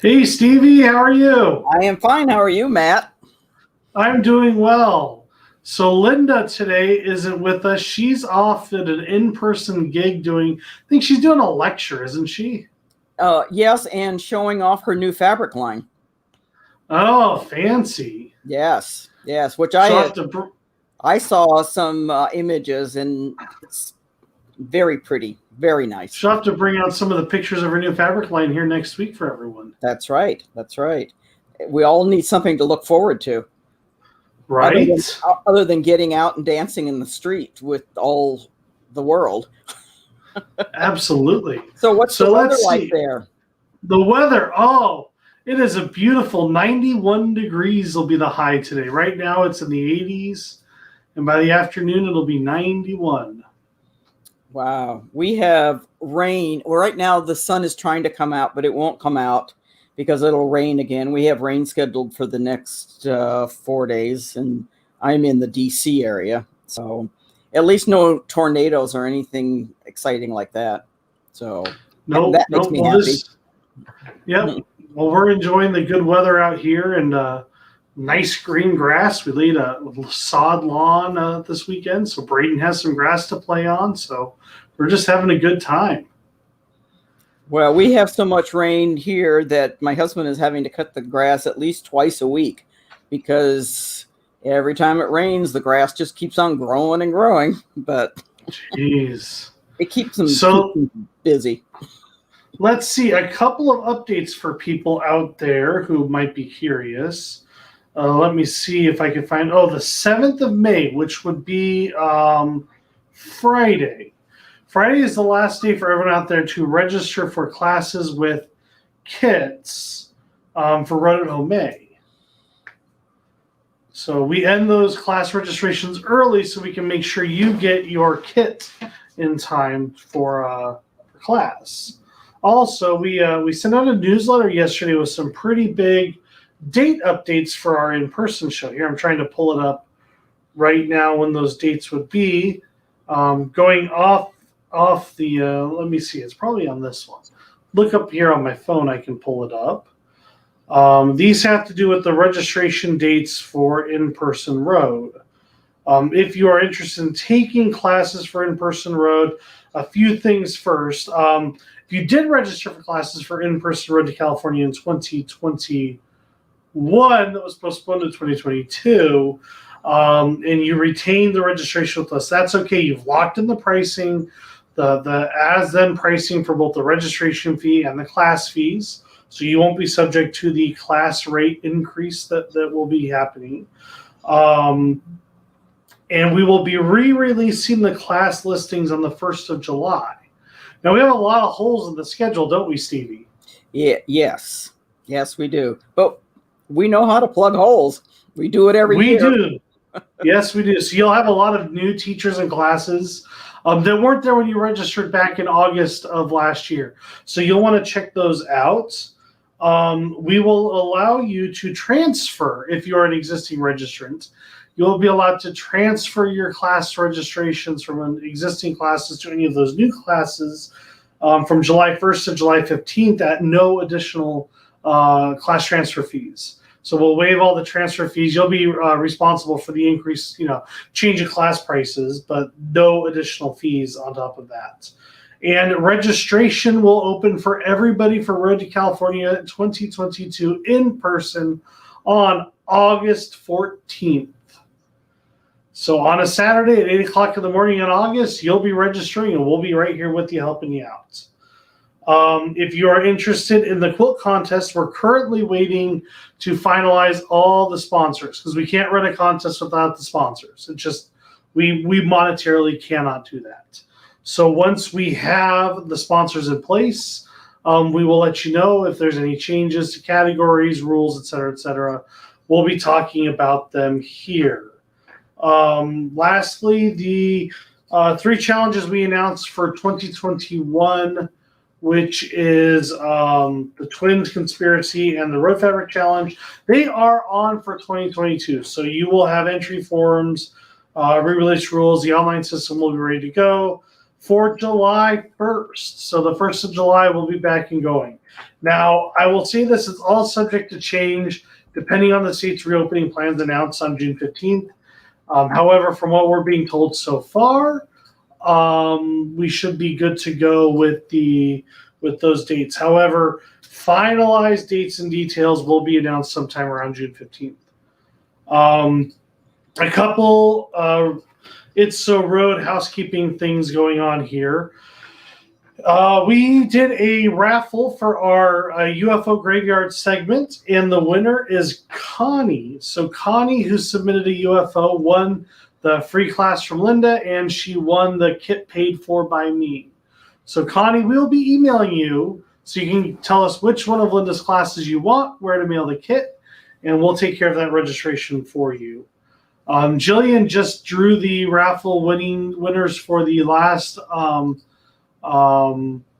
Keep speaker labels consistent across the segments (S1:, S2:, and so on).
S1: Hey Stevie, how are you?
S2: I am fine. How are you, Matt?
S1: I'm doing well. So Linda today isn't with us. She's off at an in-person gig I think she's doing a lecture, isn't she?
S2: Yes, and showing off her new fabric line.
S1: Oh, fancy.
S2: Yes, which
S1: She'll have to,
S2: I saw some images, and it's very pretty, very nice.
S1: she'll have to bring out some of the pictures of her new fabric line here next week for everyone.
S2: That's right. That's right. We all need something to look forward to,
S1: Right?
S2: other than getting out and dancing in the street with all the world.
S1: Absolutely.
S2: So, what's the
S1: So
S2: weather
S1: let's
S2: like
S1: see.
S2: there?
S1: The weather, oh, it is a beautiful 91 degrees will be the high today. Right now it's in the 80s, and by the afternoon it'll be 91.
S2: Wow, we have rain. Well, right now the sun is trying to come out, but it won't come out because it'll rain again. We have rain scheduled for the next 4 days, and I'm in the DC area, so at least no tornadoes or anything exciting like that. So
S1: No,
S2: that
S1: no.
S2: makes me
S1: Well,
S2: happy.
S1: yep. Well, we're enjoying the good weather out here and nice green grass. We laid a sod lawn this weekend, so Braden has some grass to play on. So we're just having a good time.
S2: Well, we have so much rain here that my husband is having to cut the grass at least twice a week because every time it rains, the grass just keeps on growing and growing. But
S1: Jeez.
S2: it keeps them
S1: So
S2: busy.
S1: let's see a couple of updates for people out there who might be curious. Let me see if I can find. Oh, the 7th of May, which would be Friday. Friday is the last day for everyone out there to register for classes with kits for Run It Home May. So we end those class registrations early so we can make sure you get your kit in time for class. Also, we sent out a newsletter yesterday with some pretty big date updates for our in-person show. Here, I'm trying to pull it up right now when those dates would be. Going off the, let me see, it's probably on this one. Look up here on my phone, I can pull it up. These have to do with the registration dates for in-person road. If you are interested in taking classes for in-person road, a few things first. If you did register for classes for in-person road to California in 2021, that was postponed to 2022, and you retained the registration with us, that's okay. You've locked in the pricing, the as-then pricing for both the registration fee and the class fees, so you won't be subject to the class rate increase that will be happening. And we will be re-releasing the class listings on the 1st of July. Now, we have a lot of holes in the schedule, don't we, Stevie?
S2: Yeah, yes, we do. But we know how to plug holes. We do it every year.
S1: We do. Yes, we do. So you'll have a lot of new teachers and classes that weren't there when you registered back in August of last year. So you'll want to check those out. We will allow you to transfer if you're an existing registrant. You'll be allowed to transfer your class registrations from existing classes to any of those new classes from July 1st to July 15th at no additional class transfer fees. So we'll waive all the transfer fees. You'll be responsible for the increase, change of class prices, but no additional fees on top of that. And registration will open for everybody for Road to California 2022 in person on August 14th. So on a Saturday at 8 o'clock in the morning in August, you'll be registering and we'll be right here with you helping you out. If you are interested in the quilt contest, we're currently waiting to finalize all the sponsors because we can't run a contest without the sponsors. It's just, we monetarily cannot do that. So once we have the sponsors in place, we will let you know if there's any changes to categories, rules, et cetera, et cetera. We'll be talking about them here. Lastly, the 3 challenges we announced for 2021, which is the Twins Conspiracy and the Road Fabric Challenge, they are on for 2022. So you will have entry forms, re-release rules, the online system will be ready to go. for July 1st. So the 1st of July will be back and going. Now, I will say this is all subject to change depending on the state's reopening plans announced on June 15th. However, from what we're being told so far, we should be good to go with those dates. However, finalized dates and details will be announced sometime around June 15th. A couple It's So Road housekeeping things going on here. We did a raffle for our UFO graveyard segment, and the winner is Connie. So Connie, who submitted a UFO, won the free class from Linda, and she won the kit paid for by me. So Connie, we'll be emailing you so you can tell us which one of Linda's classes you want, where to mail the kit, and we'll take care of that registration for you. Jillian just drew the raffle winners for the last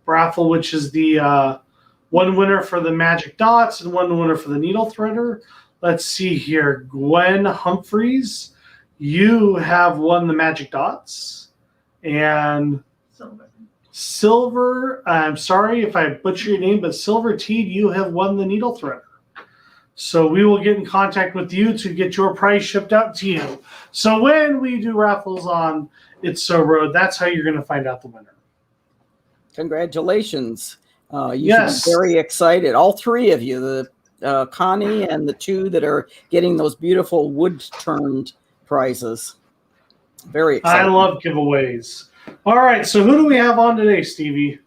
S1: raffle, which is the one winner for the magic dots and one winner for the needle threader. Let's see here. Gwen Humphreys, you have won the magic dots. And Silver, I'm sorry if I butcher your name, but Silver Teed, you have won the needle threader. So we will get in contact with you to get your prize shipped out to you. So when we do raffles on It's So Road, that's how you're going to find out the winner.
S2: Congratulations. You should be very excited. All three of you, the Connie and the two that are getting those beautiful wood-turned prizes. Very exciting.
S1: I love giveaways. All right, so who do we have on today, Stevie?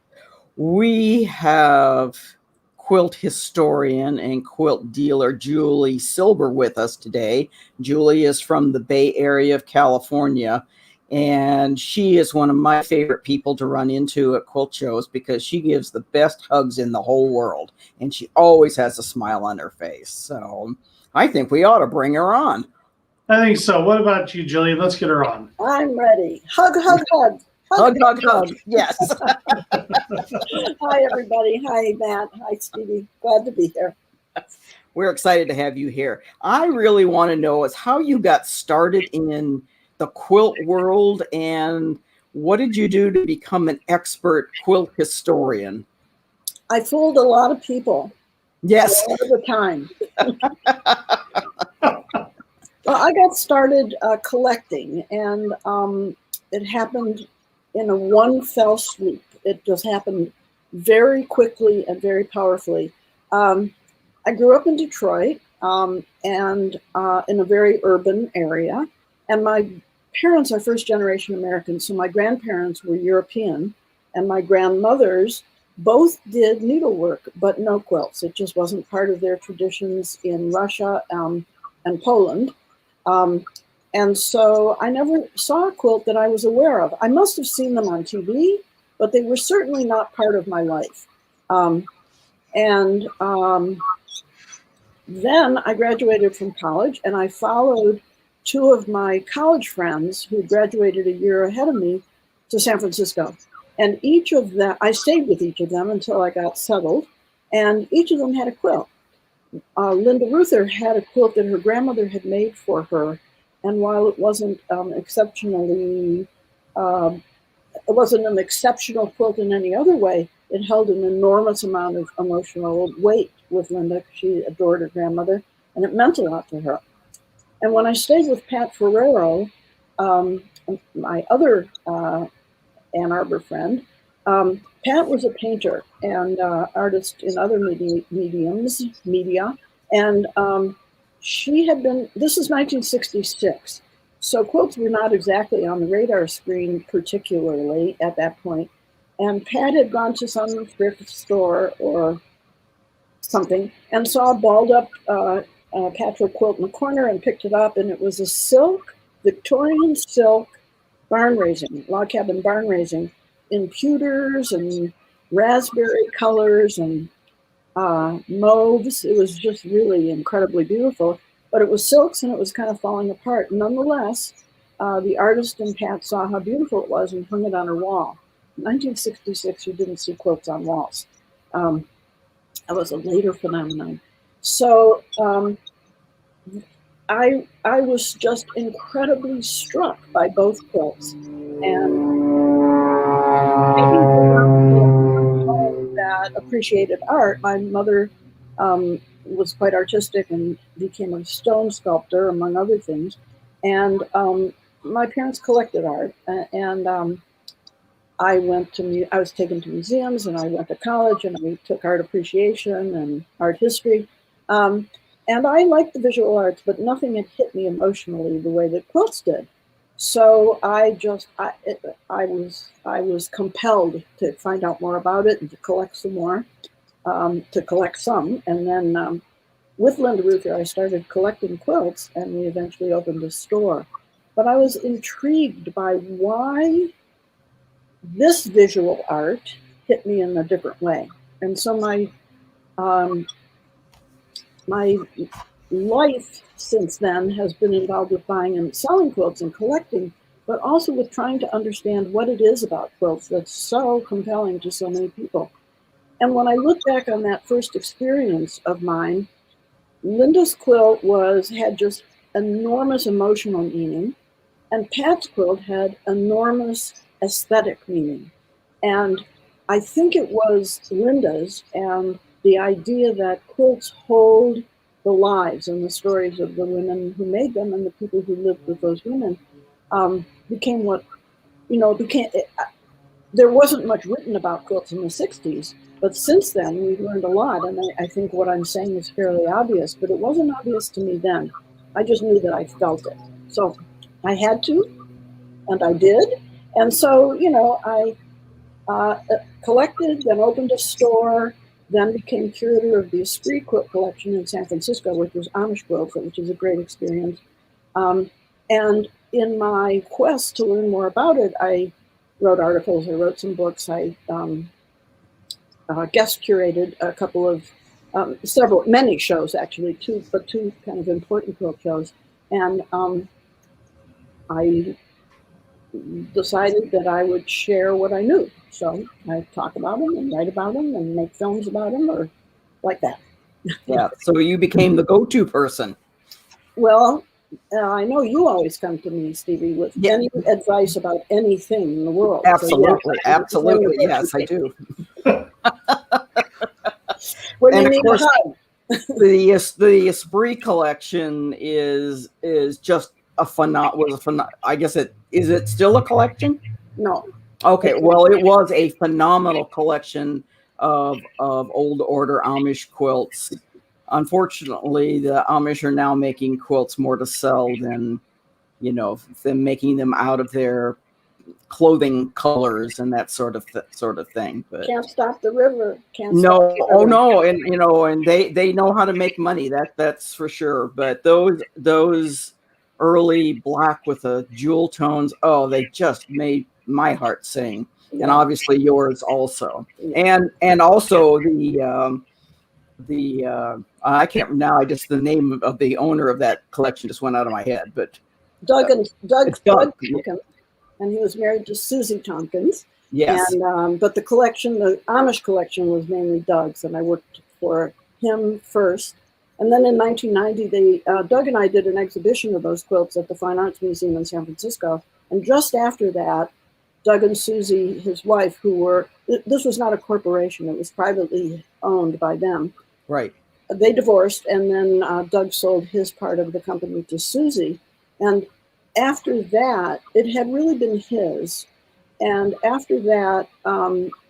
S2: We have quilt historian and quilt dealer Julie Silber with us today. Julie is from the Bay Area of California, and she is one of my favorite people to run into at quilt shows because she gives the best hugs in the whole world, and she always has a smile on her face. So I think we ought to bring her on.
S1: I think so. What about you, Jillian? Let's get her on.
S3: I'm ready. Hug, hug, hug.
S2: Hug, hug, hug. Yes.
S3: Hi, everybody. Hi, Matt. Hi, Stevie. Glad to be here.
S2: We're excited to have you here. I really want to know is how you got started in the quilt world, and what did you do to become an expert quilt historian?
S3: I fooled a lot of people.
S2: Yes.
S3: All the time. Well, I got started collecting, and it happened in a one fell swoop. It just happened very quickly and very powerfully. I grew up in Detroit and in a very urban area, and my parents are first generation Americans, so my grandparents were European, and my grandmothers both did needlework, but no quilts. It just wasn't part of their traditions in Russia and Poland. And so I never saw a quilt that I was aware of. I must have seen them on TV, but they were certainly not part of my life. Then I graduated from college, and I followed two of my college friends who graduated a year ahead of me to San Francisco. And each of them, I stayed with each of them until I got settled, and each of them had a quilt. Linda Ruther had a quilt that her grandmother had made for her. And while it wasn't an exceptional quilt in any other way, it held an enormous amount of emotional weight with Linda. She adored her grandmother, and it meant a lot to her. And when I stayed with Pat Ferrero, my other Ann Arbor friend, Pat was a painter and artist in other media, and she had been, this is 1966, so quilts were not exactly on the radar screen particularly at that point. And Pat had gone to some thrift store or something and saw a balled up patchwork quilt in the corner and picked it up, and it was a silk, Victorian silk barn raising, log cabin barn raising in pewters and raspberry colors and mauves. It was just really incredibly beautiful, but it was silks and it was kind of falling apart. Nonetheless, the artist and Pat saw how beautiful it was and hung it on her wall. In 1966, you didn't see quilts on walls. That was a later phenomenon. So I was just incredibly struck by both quilts. And appreciated art. My mother was quite artistic and became a stone sculptor, among other things. And my parents collected art, and I was taken to museums, and I went to college, and I took art appreciation and art history. And I liked the visual arts, but nothing had hit me emotionally the way that quilts did. So I was compelled to find out more about it and to collect some more, and then with Linda Ruther, I started collecting quilts, and we eventually opened a store. But I was intrigued by why this visual art hit me in a different way. And so my life since then has been involved with buying and selling quilts and collecting, but also with trying to understand what it is about quilts that's so compelling to so many people. And when I look back on that first experience of mine, Linda's quilt had just enormous emotional meaning, and Pat's quilt had enormous aesthetic meaning. And I think it was Linda's and the idea that quilts hold the lives and the stories of the women who made them and the people who lived with those women became what, there wasn't much written about quilts in the 60s, but since then we've learned a lot. And I think what I'm saying is fairly obvious, but it wasn't obvious to me then. I just knew that I felt it. So I had to, and I did. And so, I collected, then opened a store, then became curator of the Esprit quilt collection in San Francisco, which was Amish quilts, which was a great experience. And in my quest to learn more about it, I wrote articles, I wrote some books, I guest curated a couple of, many shows actually, two kind of important quilt shows. And I decided that I would share what I knew. So I talk about them and write about them and make films about them, or like that.
S2: Yeah. So you became the go-to person.
S3: Well, I know you always come to me, Stevie, with any advice about anything in the world.
S2: Absolutely. So, absolutely. Yes, I do.
S3: When you need a hug.
S2: The Esprit collection is just a I guess is it still a collection?
S3: No.
S2: Okay, well, it was a phenomenal collection of old order Amish quilts. Unfortunately, the Amish are now making quilts more to sell than making them out of their clothing colors and that sort of thing. But
S3: can't stop the river.
S2: No, and they know how to make money. That's for sure. But those early black with the jewel tones, they just made my heart sing. Yeah. And obviously yours also. Yeah. And also the I can't now. The name of the owner of that collection just went out of my head. But
S3: Doug Tompkins, and he was married to Susie Tompkins.
S2: Yes.
S3: And but the Amish collection was mainly Doug's, and I worked for him first. And then in 1990, Doug and I did an exhibition of those quilts at the Fine Arts Museum in San Francisco. And just after that, Doug and Susie, his wife, this was not a corporation, it was privately owned by them.
S2: Right.
S3: They divorced, and then Doug sold his part of the company to Susie. And after that, it had really been his. And after that,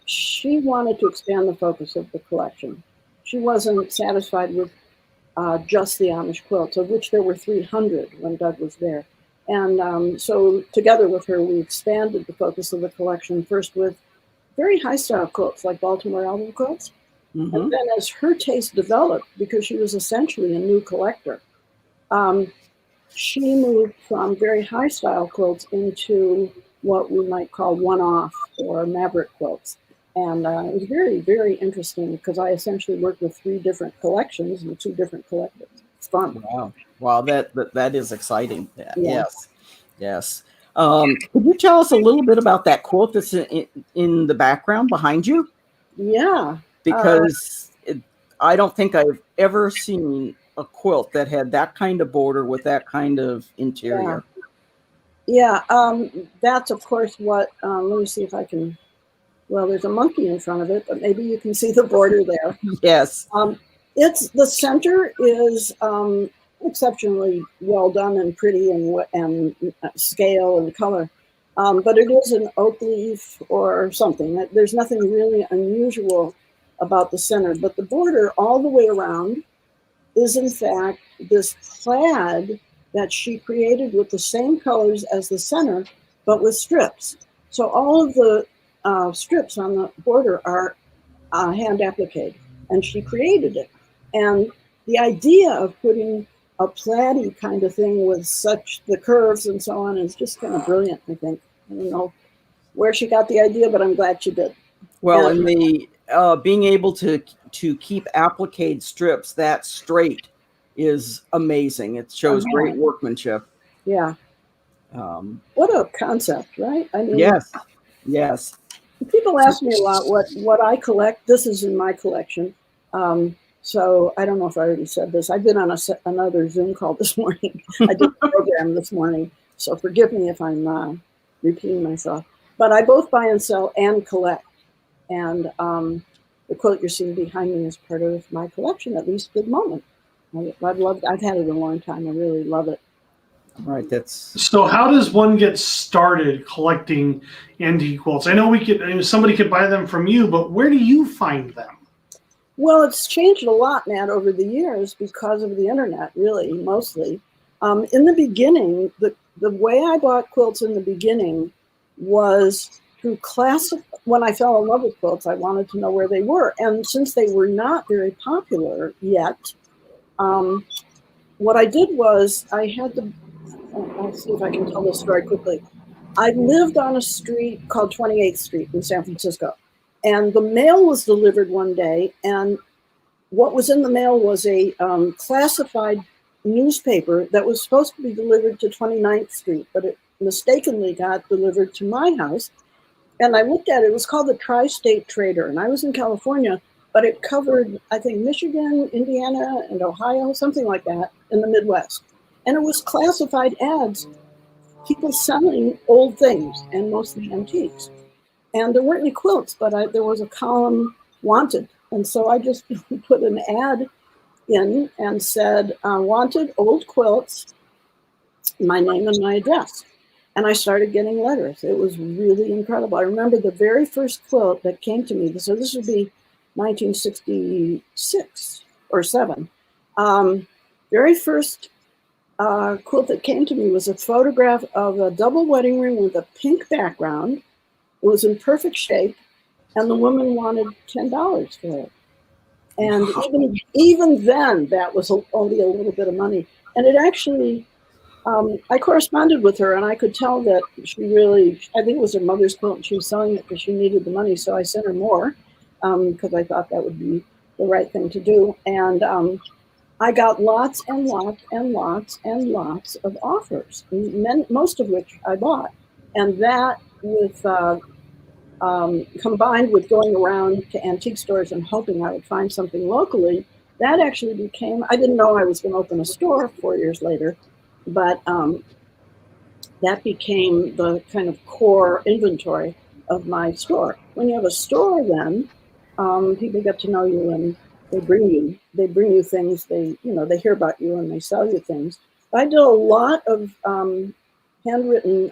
S3: she wanted to expand the focus of the collection. She wasn't satisfied with just the Amish quilts, of which there were 300 when Doug was there. And so together with her, we expanded the focus of the collection, first with very high-style quilts like Baltimore album quilts. Mm-hmm. And then as her taste developed, because she was essentially a new collector, she moved from very high-style quilts into what we might call one-off or maverick quilts. And it was very, very interesting because I essentially worked with 3 different collections and 2 different collectors. It's fun.
S2: Wow, that is exciting. Yeah. Yes. Could you tell us a little bit about that quilt that's in the background behind you?
S3: Yeah.
S2: Because I don't think I've ever seen a quilt that had that kind of border with that kind of interior.
S3: Yeah. That's of course what, let me see if I can Well, there's a monkey in front of it, but maybe you can see the border there.
S2: Yes.
S3: It's the center is exceptionally well done and pretty and scale and color, but it is an oak leaf or something. There's nothing really unusual about the center, but the border all the way around is in fact this plaid that she created with the same colors as the center, but with strips. So all of the strips on the border are hand appliqued, and she created it. And the idea of putting a plaid-y kind of thing with such the curves and so on is just kind of brilliant, I think. I don't know where she got the idea, but I'm glad she did.
S2: Well, and the being able to keep applique strips that straight is amazing. It shows great workmanship.
S3: Yeah. What a concept, right? I mean,
S2: yes.
S3: People ask me a lot what I collect. This is in my collection. So I don't know if I already said this. I've been on another Zoom call this morning. I did a program this morning, so forgive me if I'm repeating myself. But I both buy and sell and collect. And the quilt you're seeing behind me is part of my collection, at least at the moment. I've had it a long time. I really love it.
S2: Right.
S1: So how does one get started collecting antique quilts? I know somebody could buy them from you, but where do you find them?
S3: Well, it's changed a lot, Matt, over the years because of the internet, really, mostly. In the beginning, the way I bought quilts in the beginning was through when I fell in love with quilts, I wanted to know where they were. And since they were not very popular yet, what I did was I had to, I'll see if I can tell this story quickly. I lived on a street called 28th Street in San Francisco, and the mail was delivered one day, and what was in the mail was a classified newspaper that was supposed to be delivered to 29th Street, but it mistakenly got delivered to my house. And I looked at it. It was called the Tri-State Trader, and I was in California, but it covered, I think, Michigan, Indiana, and Ohio, something like that, in the Midwest. And it was classified ads, people selling old things, and mostly antiques. And there weren't any quilts, but there was a column, wanted. And so I just put an ad in and said, wanted old quilts, my name and my address. And I started getting letters. It was really incredible. I remember the very first quilt that came to me, so this would be 1966 or 7. Very first quilt that came to me was a photograph of a double wedding ring with a pink background. It was in perfect shape, and the woman wanted $10 for it. And even then, that was only a little bit of money. And it actually, I corresponded with her, and I could tell that she really, I think it was her mother's quilt, and she was selling it because she needed the money. So I sent her more because I thought that would be the right thing to do. And I got lots and lots and lots and lots of offers, most of which I bought. And that, with combined with going around to antique stores and hoping I would find something locally, that actually became, I didn't know I was going to open a store 4 years later, but that became the kind of core inventory of my store. When you have a store, then people get to know you, and they bring you things. They hear about you and they sell you things. I did a lot of handwritten.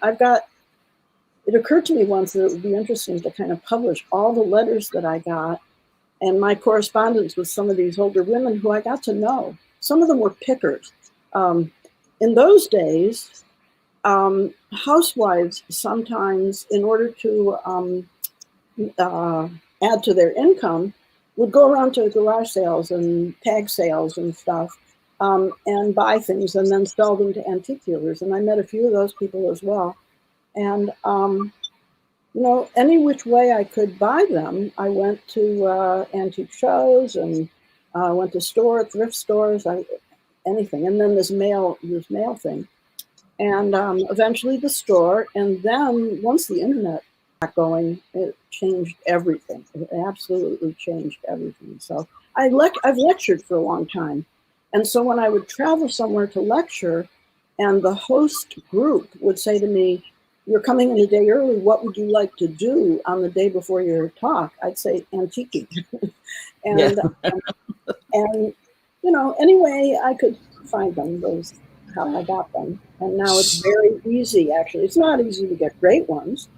S3: It occurred to me once that it would be interesting to kind of publish all the letters that I got and my correspondence with some of these older women who I got to know. Some of them were pickers. In those days, housewives sometimes, in order to add to their income, would go around to garage sales and tag sales and stuff and buy things and then sell them to antique dealers. And I met a few of those people as well. And, any which way I could buy them, I went to antique shows and went to thrift stores, anything. And then this mail thing. And eventually the store. And then once the internet got going, it changed everything. It absolutely changed everything. So I've lectured for a long time. And so when I would travel somewhere to lecture, and the host group would say to me, you're coming in a day early, what would you like to do on the day before your talk? I'd say antiquing. and, and, you know, any way I could find them was how I got them. And now it's very easy, actually. It's not easy to get great ones.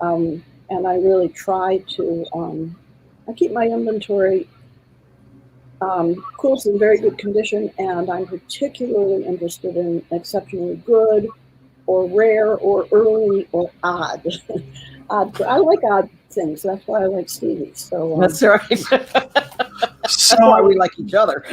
S3: And I really try to, I keep my inventory quilts in very good condition, and I'm particularly interested in exceptionally good or rare or early or odd. I like odd things. That's why I like Stevie. So
S2: That's right. That's why we like each other.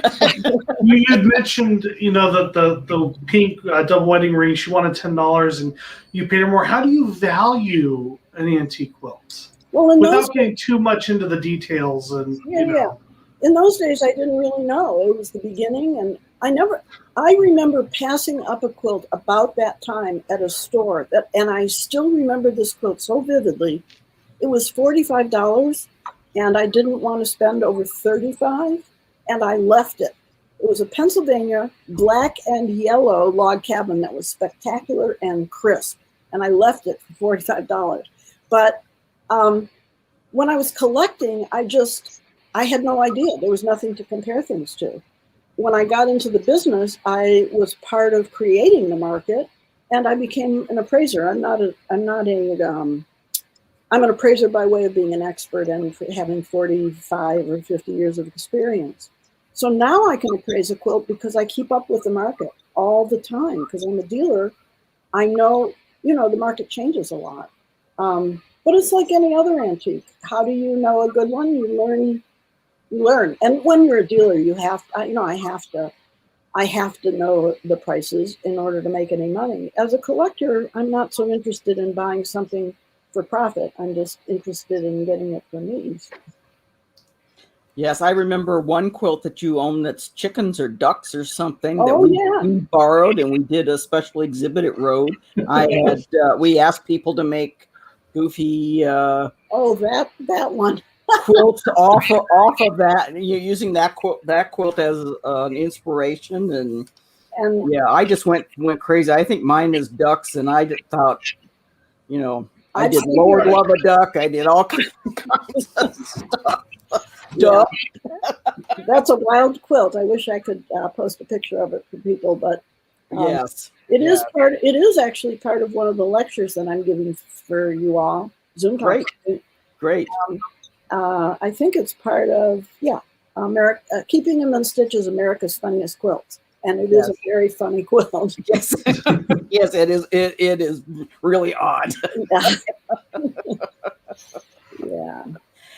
S1: You had mentioned, you know, the pink double wedding ring. She wanted $10, and you paid her more. How do you value an antique quilt?
S3: well,
S1: Without getting too much into the details, and you know.
S3: In those days, I didn't really know. It was the beginning, and I remember passing up a quilt about that time at a store, and I still remember this quilt so vividly. It was $45, and I didn't want to spend over $35, and I left it. It was a Pennsylvania black and yellow log cabin that was spectacular and crisp, and I left it for $45. But when I was collecting, I had no idea. There was nothing to compare things to. When I got into the business, I was part of creating the market, and I became an appraiser. I'm an appraiser by way of being an expert and having 45 or 50 years of experience. So now I can appraise a quilt because I keep up with the market all the time. Because I'm a dealer, I know, you know, the market changes a lot. But it's like any other antique. How do you know a good one? You learn. And when you're a dealer, you have, you know, I have to know the prices in order to make any money. As a collector, I'm not so interested in buying something for profit. I'm just interested in getting it for me.
S2: Yes, I remember one quilt that you own that's chickens or ducks or something that we borrowed, and we did a special exhibit at Road. We asked people to make goofy
S3: that one
S2: quilts off of that. You're using that quilt as an inspiration, and yeah, I just went crazy. I think mine is ducks, and I just thought, you know, I did Lord Love a Duck. I did all kinds of stuff.
S3: Yeah. That's a wild quilt. I wish I could post a picture of it for people, but
S2: yes,
S3: it is actually part of one of the lectures that I'm giving for you all. Zoom talk.
S2: Great.
S3: I think it's part of Keeping Them in Stitches, America's Funniest Quilts, and it is a very funny quilt.
S2: Yes, yes, it is. It is really odd.
S3: Yeah.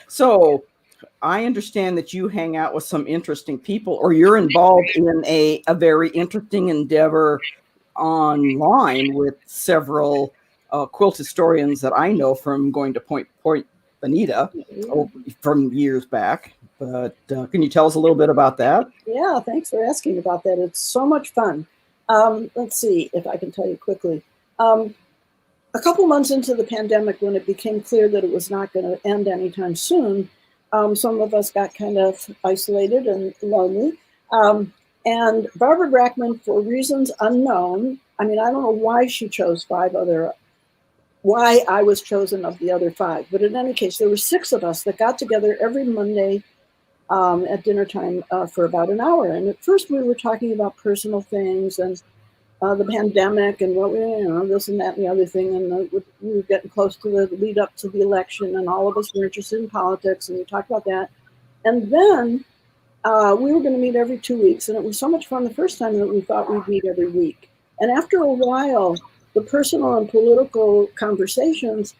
S2: So, I understand that you hang out with some interesting people, or you're involved in a very interesting endeavor online with several quilt historians that I know from going to Point Bonita from years back. But can you tell us a little bit about that?
S3: Yeah, thanks for asking about that. It's so much fun. Let's see if I can tell you quickly. A couple months into the pandemic, when it became clear that it was not going to end anytime soon, some of us got kind of isolated and lonely. And Barbara Brackman, for reasons unknown, I mean, I don't know why she chose why I was chosen of the other 5. But in any case, there were 6 of us that got together every Monday at dinner time for about an hour. And at first we were talking about personal things and the pandemic and what this and that and the other thing. And we were getting close to the lead up to the election, and all of us were interested in politics, and we talked about that. And then we were going to meet every 2 weeks, and it was so much fun the first time that we thought we'd meet every week. And after a while, the personal and political conversations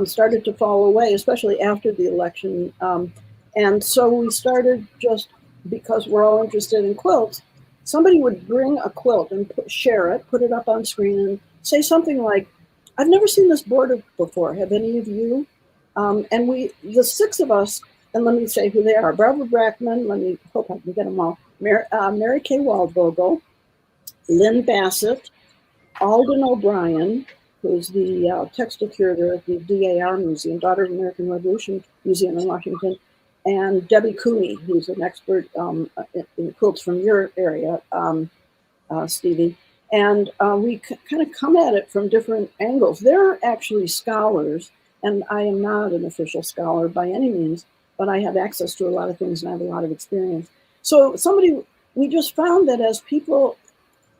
S3: started to fall away, especially after the election. And so we started, just because we're all interested in quilts, somebody would bring a quilt and share it, put it up on screen, and say something like, "I've never seen this border before. Have any of you?" And the 6 of us, and let me say who they are: Barbara Brackman, let me hope I can get them all, Mary Kay Waldvogel, Lynn Bassett, Alden O'Brien, who's the textile curator at the DAR Museum, Daughter of American Revolution Museum in Washington, and Debbie Cooney, who's an expert in quilts from your area, Stevie. And we kind of come at it from different angles. They're actually scholars, and I am not an official scholar by any means, but I have access to a lot of things and I have a lot of experience. So we just found that as people,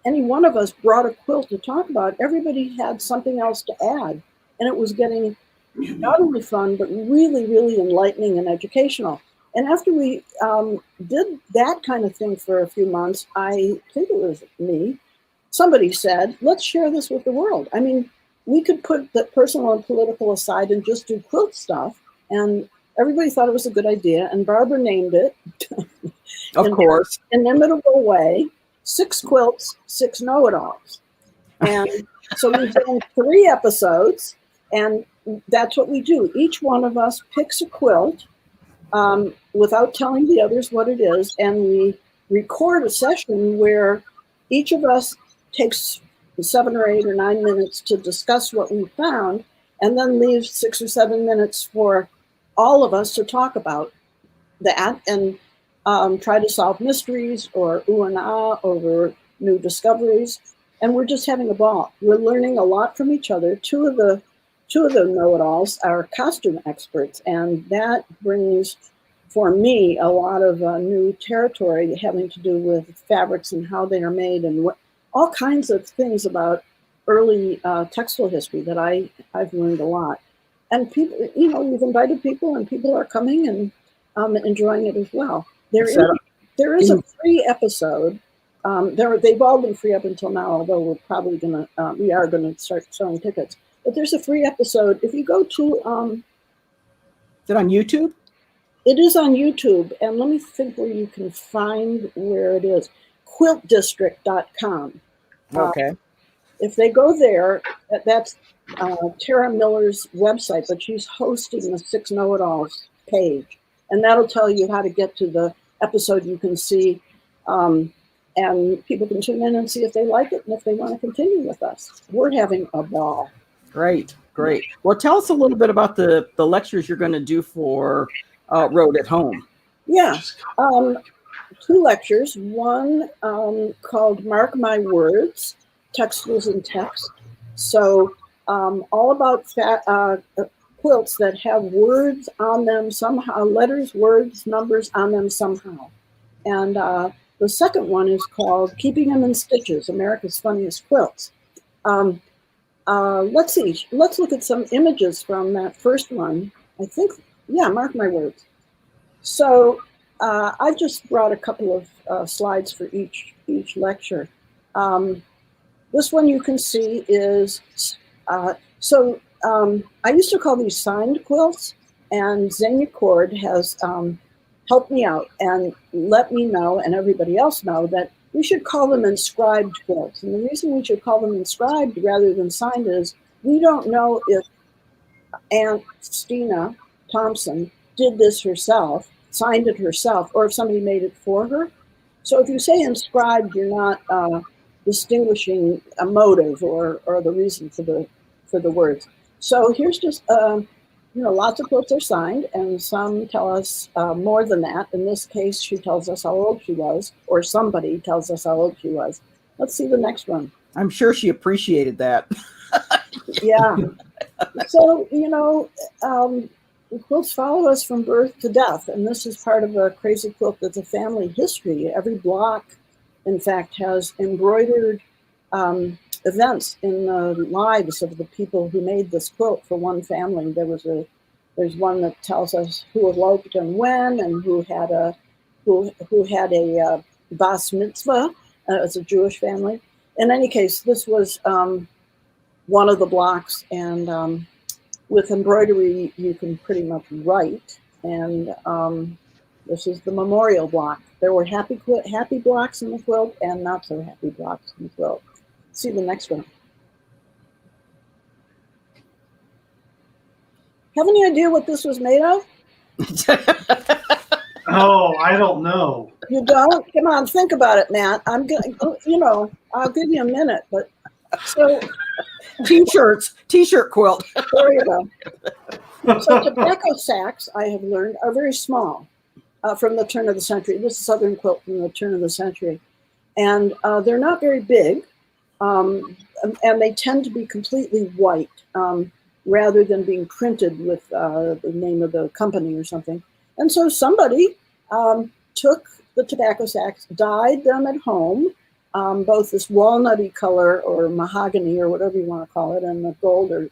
S3: any one of us brought a quilt to talk about, everybody had something else to add. And it was getting not only fun, but really, really enlightening and educational. And after we did that kind of thing for a few months, I think it was me, somebody said, let's share this with the world. I mean, we could put the personal and political aside and just do quilt stuff. And everybody thought it was a good idea. And Barbara named it,
S2: Of course,
S3: in an inimitable way, 6 Quilts, 6 Know-It-Alls. And so we've done 3 episodes, and that's what we do. Each one of us picks a quilt without telling the others what it is, and we record a session where each of us takes 7 or 8 or 9 minutes to discuss what we found, and then leaves 6 or 7 minutes for all of us to talk about that and try to solve mysteries or ooh and ah over new discoveries. And we're just having a ball. We're learning a lot from each other. Two of the know-it-alls are costume experts, and that brings, for me, a lot of new territory having to do with fabrics and how they are made and all kinds of things about early textile history that I've learned a lot. And people, we've invited people, and people are coming and enjoying it as well. There is a free episode. They've all been free up until now, although we are gonna start selling tickets. But there's a free episode. If you go to,
S2: is it on YouTube?
S3: It is on YouTube, and let me think where you can find where it is. Quiltdistrict.com.
S2: Okay.
S3: If they go there, that's Tara Miller's website, but she's hosting the 6 Know-It-Alls page, and that'll tell you how to get to the episode you can see, and people can tune in and see if they like it and if they want to continue with us. We're having a ball.
S2: Great. Well, tell us a little bit about the lectures you're going to do for Road at Home.
S3: Yeah, 2 lectures. One called Mark My Words, Textiles and Text. So all about quilts that have words on them somehow, letters, words, numbers on them somehow. And the second one is called Keeping Them in Stitches, America's Funniest Quilts. Let's see. Let's look at some images from that first one. I think, Mark My Words. So I've just brought a couple of slides for each lecture. This one you can see is, I used to call these signed quilts, and Xenia Cord has helped me out and let me know, and everybody else know, that we should call them inscribed quilts. And the reason we should call them inscribed rather than signed is we don't know if Aunt Stina Thompson did this herself, signed it herself, or if somebody made it for her. So if you say inscribed, you're not distinguishing a motive or the reason for the words. So here's just lots of quilts are signed, and some tell us more than that. In this case, she tells us how old she was, or somebody tells us how old she was. Let's see the next one.
S2: I'm sure she appreciated that.
S3: Yeah. So, quilts follow us from birth to death, and this is part of a crazy quilt that's a family history. Every block, in fact, has embroidered events in the lives of the people who made this quilt for one family. There's one that tells us who eloped and when, and who had a bas mitzvah as a Jewish family. In any case, this was one of the blocks, and with embroidery you can pretty much write. And this is the memorial block. There were happy blocks in the quilt and not so happy blocks in the quilt. See the next one. Have any idea what this was made of?
S1: Oh, I don't know.
S3: You don't? Come on, think about it, Matt. I'm gonna, I'll give you a minute. But so,
S2: t-shirt quilt.
S3: There you go. So tobacco sacks, I have learned, are very small from the turn of the century. This is Southern quilt from the turn of the century, and they're not very big. and they tend to be completely white rather than being printed with the name of the company or something. And so somebody took the tobacco sacks, dyed them at home, both this walnutty color or mahogany or whatever you want to call it, and the gold or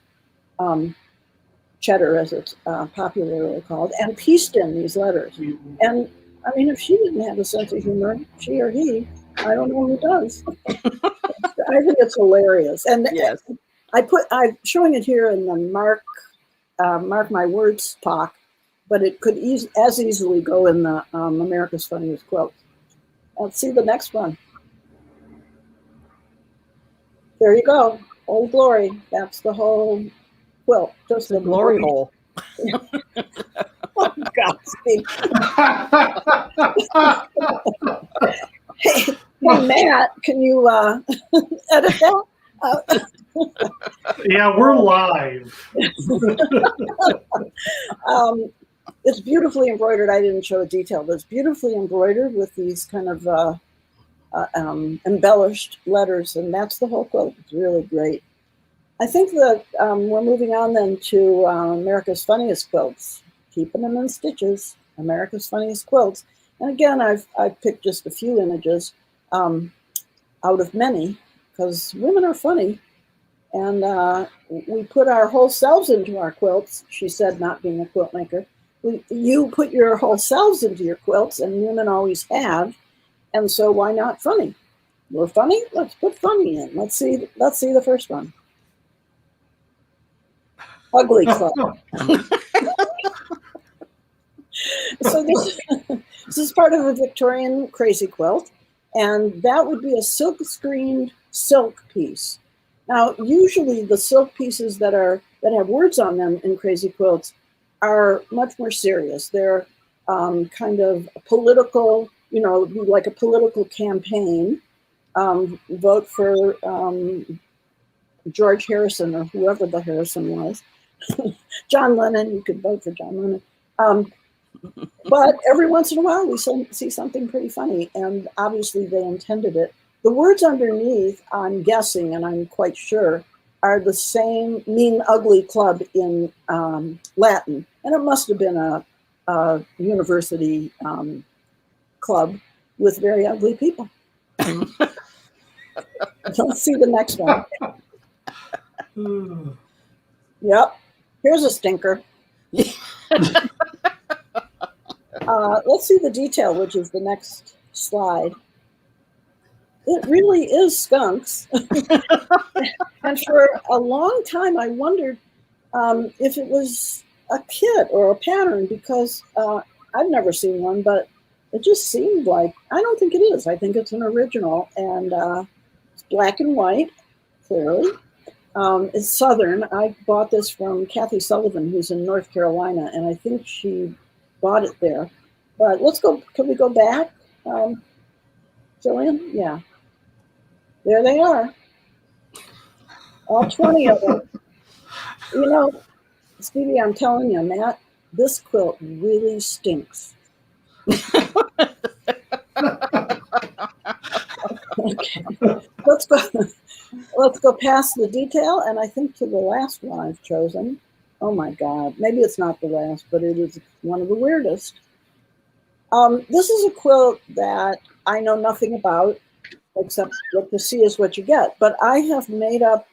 S3: cheddar as it's popularly called, and pieced in these letters. And I mean, if she didn't have a sense of humor, she or he, I don't know who does. I think it's hilarious. And
S2: Yes.
S3: I'm showing it here in the Mark My Words talk, but it could as easily go in the America's Funniest Quilt. Let's see the next one. There you go. Old Glory. That's the whole quilt. Just
S2: The glory hole.
S3: Oh, God, Steve. Hey, Matt, can you edit that?
S1: Yeah, we're live.
S3: It's beautifully embroidered. I didn't show a detail, but it's beautifully embroidered with these kind of embellished letters, and that's the whole quilt. It's really great. I think that we're moving on then to America's Funniest Quilts, keeping them in stitches, America's Funniest Quilts. And again, I've picked just a few images out of many, because women are funny. And we put our whole selves into our quilts, she said, not being a quilt maker. You put your whole selves into your quilts, and women always have. And so why not funny? We're funny, let's put funny in. Let's see the first one. Ugly Club. So this is part of a Victorian crazy quilt, and that would be a silk screened silk piece. Now, usually the silk pieces that have words on them in crazy quilts are much more serious. They're kind of political, like a political campaign. Vote for George Harrison or whoever the Harrison was. John Lennon, you could vote for John Lennon. But every once in a while we see something pretty funny, and obviously they intended it. The words underneath, I'm guessing, and I'm quite sure, are the same, mean ugly club in Latin. And it must have been a university club with very ugly people. Let's see the next one. Yep. Here's a stinker. Let's see the detail, which is the next slide. It really is skunks. And for a long time, I wondered if it was a kit or a pattern, because I've never seen one, but it just seemed like, I don't think it is. I think it's an original, and it's black and white, clearly. It's Southern. I bought this from Kathy Sullivan, who's in North Carolina, and I think she bought it there. But let's go, can we go back, Jillian? Yeah. There they are. All 20 of them. Stevie, I'm telling you, Matt, this quilt really stinks. Okay. Let's go past the detail, and I think to the last one I've chosen. Oh my God, maybe it's not the last, but it is one of the weirdest. This is a quilt that I know nothing about, except what you see is what you get. But I have made up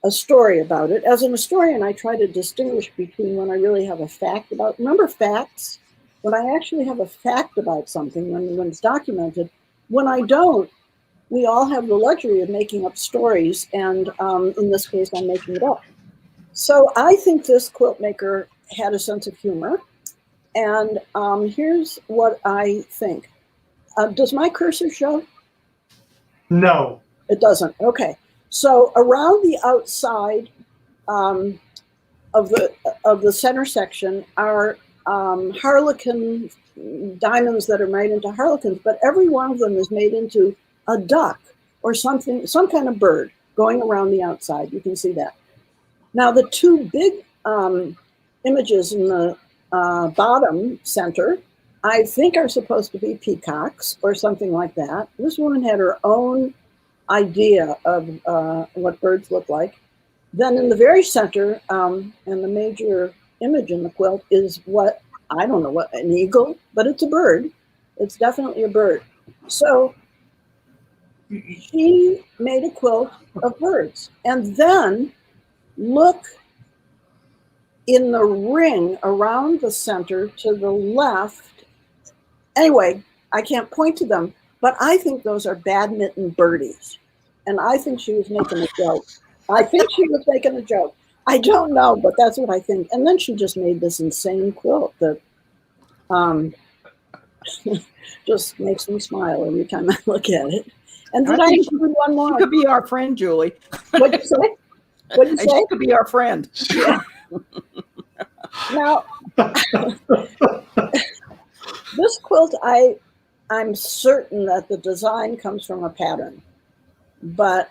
S3: a story about it. As an historian, I try to distinguish between when I really have a fact about, remember facts? When I actually have a fact about something, when it's documented. When I don't, we all have the luxury of making up stories, and in this case, I'm making it up. So I think this quilt maker had a sense of humor, and here's what I think. Does my cursor show?
S1: No.
S3: It doesn't. Okay. So around the outside of the center section are harlequin diamonds that are made into harlequins, but every one of them is made into a duck or something, some kind of bird going around the outside. You can see that. Now the two big images in the bottom center, I think are supposed to be peacocks or something like that. This woman had her own idea of what birds look like. Then in the very center, and the major image in the quilt is what, I don't know what, an eagle, but it's a bird. It's definitely a bird. So she made a quilt of birds. And then look in the ring around the center to the left. Anyway, I can't point to them, but I think those are badminton birdies. And I think she was making a joke. I think she was making a joke. I don't know, but that's what I think. And then she just made this insane quilt that just makes me smile every time I look at it. And did I include one more?
S2: She could be our friend, Julie.
S3: What'd you say? What'd you say?
S2: She could be our friend.
S3: Yeah. Now, this quilt, I'm certain that the design comes from a pattern, but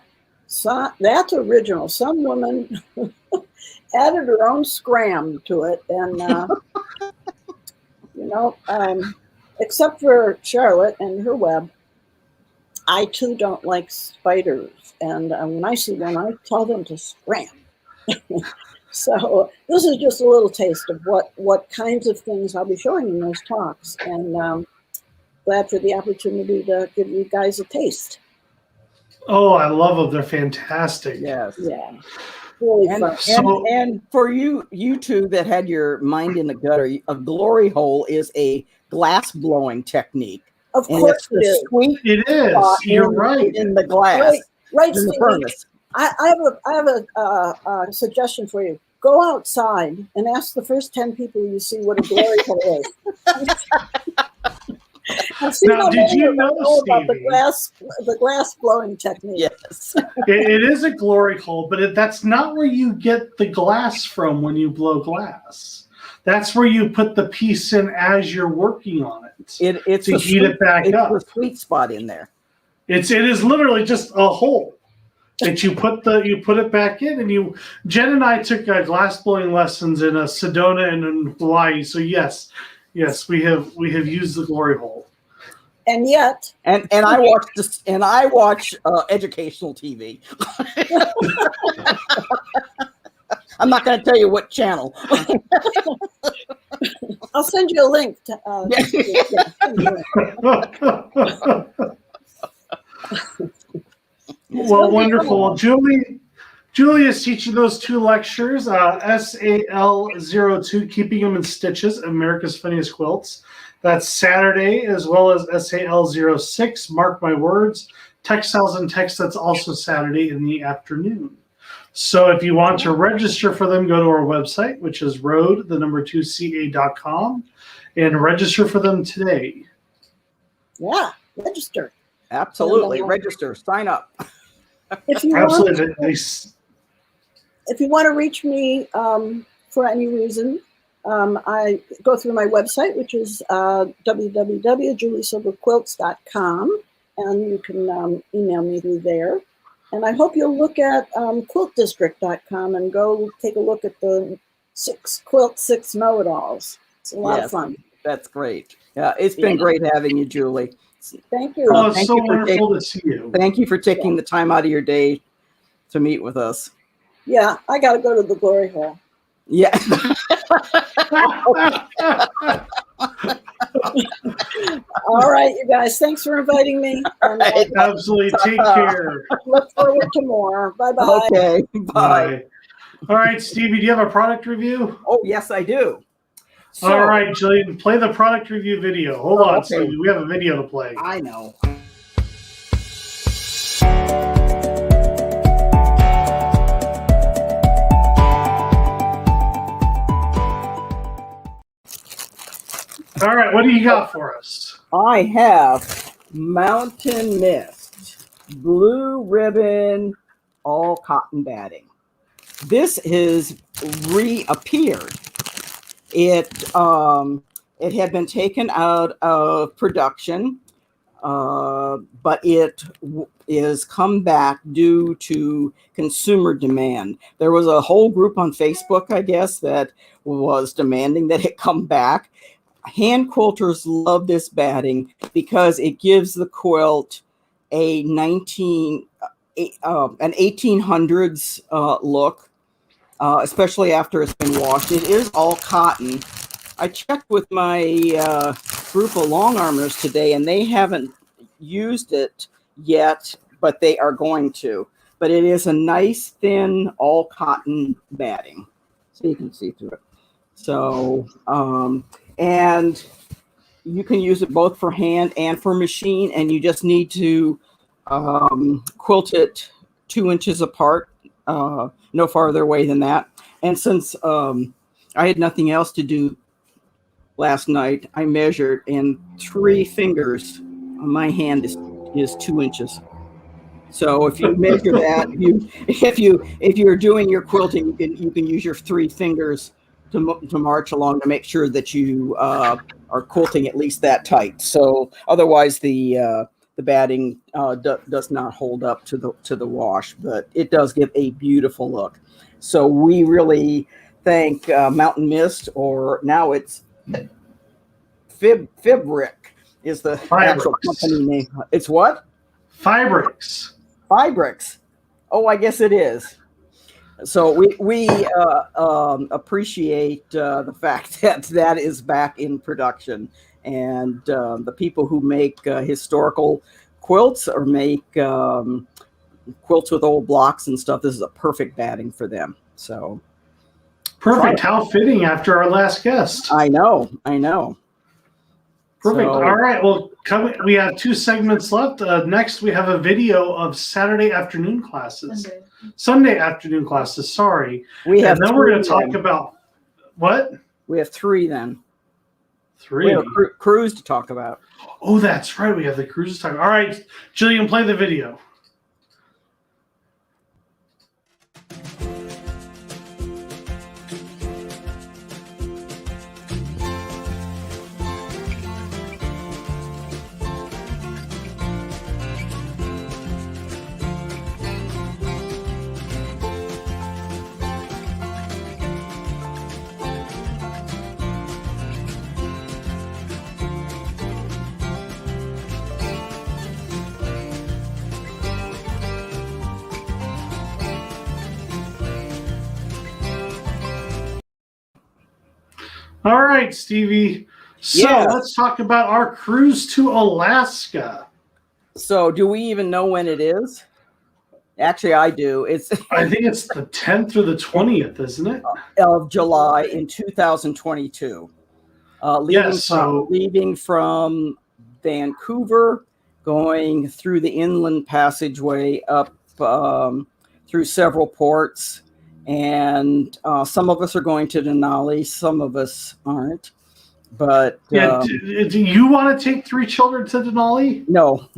S3: that's original. Some woman added her own scram to it, and except for Charlotte and her web, I too don't like spiders, and when I see one, I tell them to scram. So this is just a little taste of what kinds of things I'll be showing in those talks, and glad for the opportunity to give you guys a taste.
S1: Oh, I love them. They're fantastic.
S2: Yes.
S3: Yeah. Really fun.
S2: And for you two that had your mind in the gutter, a glory hole is a glass blowing technique.
S3: Of course it is.
S1: It is. You're right.
S2: In the glass.
S3: Right,
S2: in the
S3: Stevie.
S2: furnace.
S3: I have a suggestion for you. Go outside and ask the first 10 people you see what a glory hole is.
S1: Now, did you know
S3: about the glass blowing technique?
S2: Yes.
S1: It is a glory hole, but that's not where you get the glass from when you blow glass. That's where you put the piece in as you're working on it.
S2: It's
S1: to heat it back up.
S2: It's a sweet spot in there.
S1: It is literally just a hole that you put it back in, and Jen and I took glass blowing lessons in Sedona and in Hawaii. So yes, we have used the glory hole.
S3: And yet,
S2: and I watch this, and I watch educational TV. I'm not going to tell you what channel.
S3: I'll send you a link.
S1: Well, wonderful. Julie is teaching those two lectures, SAL02, Keeping Them in Stitches, America's Funniest Quilts. That's Saturday, as well as SAL06, Mark My Words, Textiles and Text. That's also Saturday in the afternoon. So if you want to register for them, go to our website, which is road2ca.com, and register for them today.
S3: Yeah, register.
S2: Absolutely, register, sign up.
S3: If you want to reach me for any reason, I go through my website, which is www.juliesilberquilts.com, and you can email me through there. And I hope you'll look at quiltdistrict.com and go take a look at the 6 know-it-alls. It's a lot of fun.
S2: That's great. Yeah, it's been great having you, Julie.
S3: Thank you.
S1: Oh, it's so wonderful to see you.
S2: Thank you for taking the time out of your day to meet with us.
S3: Yeah, I got to go to the glory hole.
S2: Yeah.
S3: All right, you guys. Thanks for inviting me.
S1: Absolutely. Take care.
S3: Look forward to more. Bye-bye.
S2: Okay. Bye.
S1: All right, Stevie, do you have a product review?
S2: Oh, yes, I do. So,
S1: all right, Jillian, play the product review video. Hold on, okay. Stevie. We have a video to play.
S2: I know.
S1: All right, what do you got for us?
S2: I have Mountain Mist, blue ribbon, all cotton batting. This is reappeared. It had been taken out of production, but it is come back due to consumer demand. There was a whole group on Facebook, I guess, that was demanding that it come back. Hand quilters love this batting because it gives the quilt a an 1800s look, especially after it's been washed. It is all cotton. I checked with my group of long armors today, and they haven't used it yet, but they are going to. But it is a nice, thin, all cotton batting, so you can see through it. So, and you can use it both for hand and for machine, and you just need to quilt it 2 inches apart, no farther away than that. And since I had nothing else to do last night, I measured, and 3 fingers on my hand is 2 inches. So if you measure that, if you're doing your quilting, you can use your 3 fingers to march along to make sure that you are quilting at least that tight. So otherwise, the batting does not hold up to the wash, but it does give a beautiful look. So we really thank Mountain Mist, or now it's Fibric is the actual company name. It's what?
S1: Fibrix.
S2: Fibrix. Oh, I guess it is. So we appreciate the fact that is back in production, and the people who make historical quilts or make quilts with old blocks and stuff, this is a perfect batting for them. So
S1: perfect. How fitting after our last guest.
S2: I know.
S1: Perfect.
S2: So,
S1: all right. Well, we have 2 segments left. Next, we have a video of Saturday afternoon classes. Sunday afternoon classes. Sorry.
S2: We have.
S1: And then we're going to talk about what?
S2: We have 3 then.
S1: 3.
S2: We have a cruise to talk about.
S1: Oh, that's right. We have the cruise to talk. All right, Jillian, play the video. All right, Stevie. So let's talk about our cruise to Alaska.
S2: So do we even know when it is? Actually, I do.
S1: I think it's the 10th or the 20th, isn't it?
S2: Of July in 2022. Leaving from Vancouver, going through the inland passageway up through several ports. And some of us are going to Denali, some of us aren't. But
S1: do you want to take 3 children to Denali?
S2: No.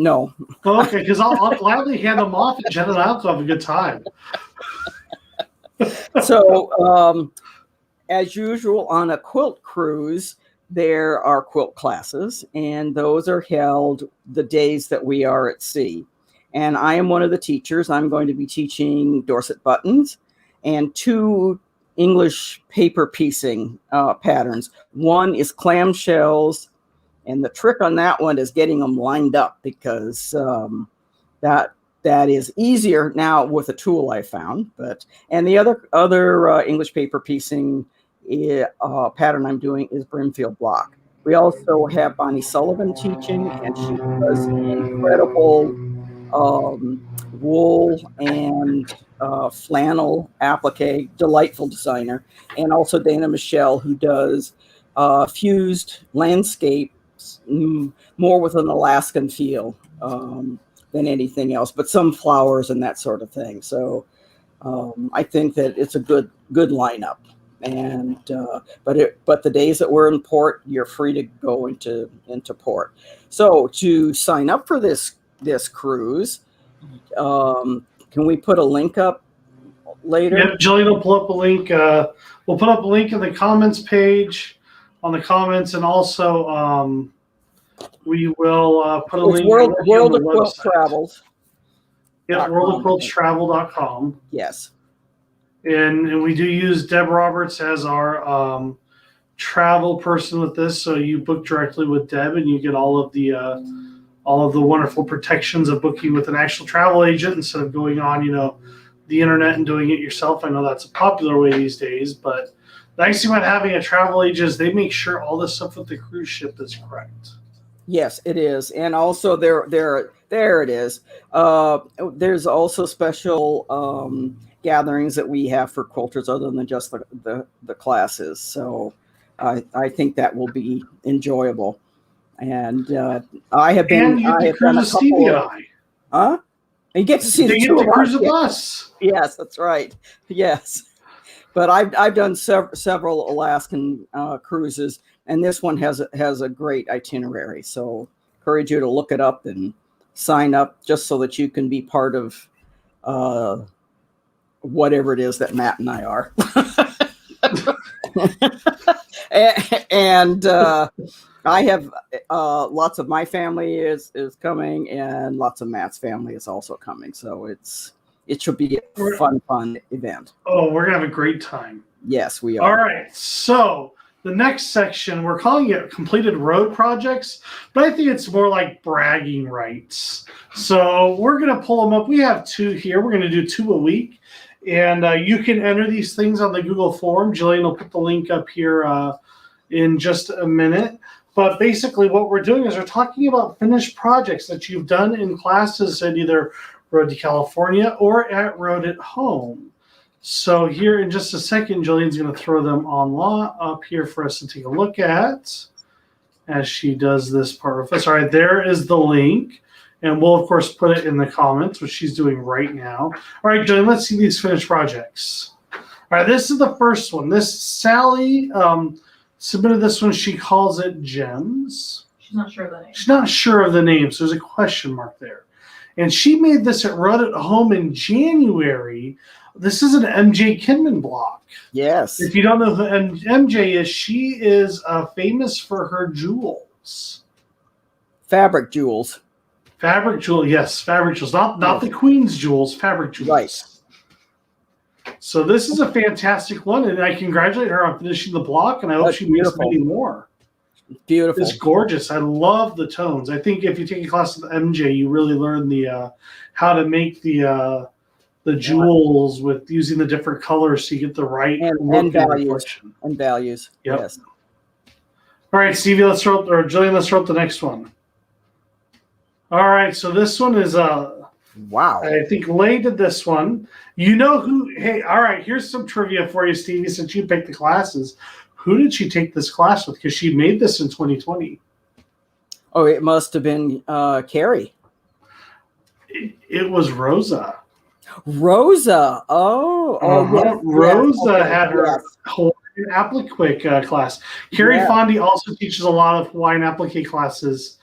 S1: Oh, okay, because I'll gladly hand them off, and Jen and I'll have a good time.
S2: So, as usual on a quilt cruise, there are quilt classes, and those are held the days that we are at sea. And I am one of the teachers. I'm going to be teaching Dorset buttons and 2 English paper piecing patterns. One is clamshells, and the trick on that one is getting them lined up, because that is easier now with a tool I found. And the other English paper piecing pattern I'm doing is Brimfield block. We also have Bonnie Sullivan teaching, and she does incredible wool and flannel applique, delightful designer, and also Dana Michelle, who does fused landscapes, more with an Alaskan feel than anything else, but some flowers and that sort of thing. So I think that it's a good lineup. And but the days that we're in port, you're free to go into port. So to sign up for this cruise, can we put a link up later?
S1: Yep, Jillian will pull up a link. We'll put up a link in the comments page, on the comments, and also we will put a link.
S2: World of Quilt Travels.
S1: Yep, worldofquiltstravel.com.
S2: Yes.
S1: And we do use Deb Roberts as our travel person with this, so you book directly with Deb, and you get all of the all of the wonderful protections of booking with an actual travel agent instead of going on, the internet and doing it yourself. I know that's a popular way these days, but the nice thing about having a travel agent is they make sure all the stuff with the cruise ship is correct.
S2: Yes, it is. And also there it is. There's also special gatherings that we have for quilters other than just the classes. So I think that will be enjoyable. And I have been.
S1: And you
S2: I
S1: get to
S2: have done a
S1: cruise with Stevie
S2: couple
S1: and
S2: of.
S1: I.
S2: Huh? You get to see
S1: They
S2: the
S1: get
S2: two
S1: to
S2: of
S1: cruise
S2: us.
S1: with us.
S2: Yes, that's right. Yes, but I've done several Alaskan cruises, and this one has a great itinerary. So encourage you to look it up and sign up just so that you can be part of whatever it is that Matt and I are. and I have lots of my family is coming, and lots of Matt's family is also coming. So it should be a fun event.
S1: Oh, we're gonna have a great time.
S2: Yes, we are.
S1: All right. So the next section, we're calling it completed road projects, but I think it's more like bragging rights. So we're gonna pull them up. We have 2 here. We're gonna do 2 a week, and you can enter these things on the Google form. Jillian will put the link up here in just a minute. But basically what we're doing is we're talking about finished projects that you've done in classes at either Road to California or at Road at Home. So here in just a second, Jillian's going to throw them online up here for us to take a look at as she does this part with us. All right, there is the link. And we'll, of course, put it in the comments, which she's doing right now. All right, Jillian, let's see these finished projects. All right, this is the first one. This Sally submitted this one. She calls it Gems.
S4: She's not sure of the name.
S1: She's not sure of the name, so there's a question mark there. And she made this at Run at Home in January. This is an MJ Kinman block.
S2: Yes.
S1: If you don't know who MJ is, she is famous for her jewels.
S2: Fabric jewels.
S1: Fabric jewel, yes, fabric jewels. Not the Queen's jewels, fabric jewels.
S2: Right.
S1: So this is a fantastic one, and I congratulate her on finishing the block, and I hope
S2: That's
S1: she makes
S2: beautiful.
S1: many more.
S2: Beautiful.
S1: It's gorgeous. I love the tones. I think if you take a class with MJ, you really learn the how to make the jewels with using the different colors so you get the right
S2: And
S1: look
S2: values.
S1: reflection.
S2: And values.
S1: Yep.
S2: Yes.
S1: All right, Stevie, Jillian, let's throw up the next one. All right, so this one is
S2: Wow.
S1: I think Lay did this one. You know who? Hey, all right. Here's some trivia for you, Stevie. Since you picked the classes, who did she take this class with? Because she made this in 2020.
S2: Oh, it must have been Carrie.
S1: It was Rosa.
S2: Rosa. Oh, yes,
S1: Rosa
S2: yes. Okay,
S1: had her
S2: yes.
S1: Hawaiian applique class. Carrie
S2: Yeah.
S1: Fondy also teaches a lot of Hawaiian applique classes.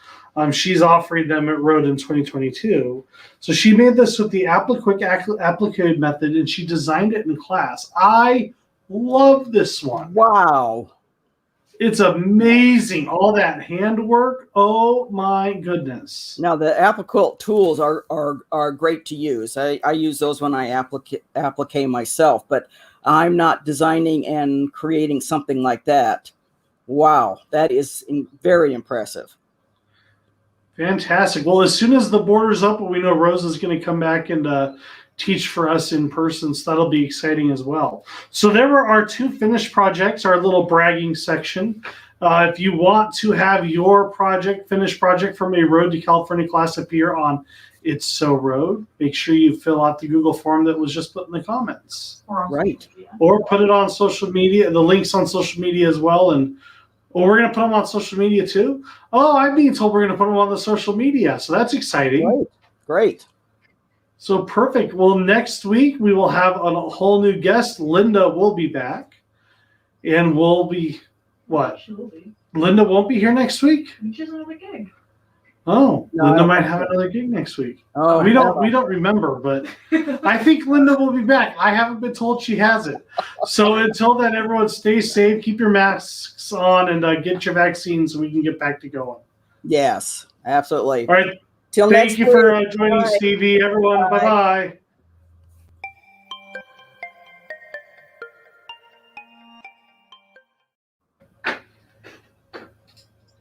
S1: She's offering them at Rhode in 2022. So she made this with the applique method, and she designed it in class. I love this one.
S2: Wow.
S1: It's amazing. All that handwork. Oh my goodness.
S2: Now the applique tools are great to use. I use those when I applique myself, but I'm not designing and creating something like that. Wow, that is very impressive.
S1: Fantastic. Well, as soon as the border's up, we know Rosa's going to come back and teach for us in person, so that'll be exciting as well. So there were our 2 finished projects, our little bragging section. If you want to have your finished project from a Road to California class appear on It's So Road, make sure you fill out the Google form that was just put in the comments.
S2: Right.
S1: Or put it on social media. The link's on social media as well, and we're going to put them on social media too. Oh, I'm being told we're going to put them on the social media. So that's exciting.
S2: Great.
S1: So perfect. Well, next week we will have a whole new guest. Linda will be back. And we'll be, what?
S4: She will be.
S1: Linda won't be here next week?
S4: She has another gig.
S1: Oh,
S2: No,
S1: Linda might have another gig next week.
S2: Oh,
S1: We don't remember, but I think Linda will be back. I haven't been told she has it. So until then, everyone stay safe, keep your masks on, and get your vaccine so we can get back to going.
S2: Yes, absolutely.
S1: All right.
S2: Till next
S1: Thank you for
S2: week.
S1: joining,
S2: Bye.
S1: Stevie. Everyone,
S2: Bye.
S1: bye-bye.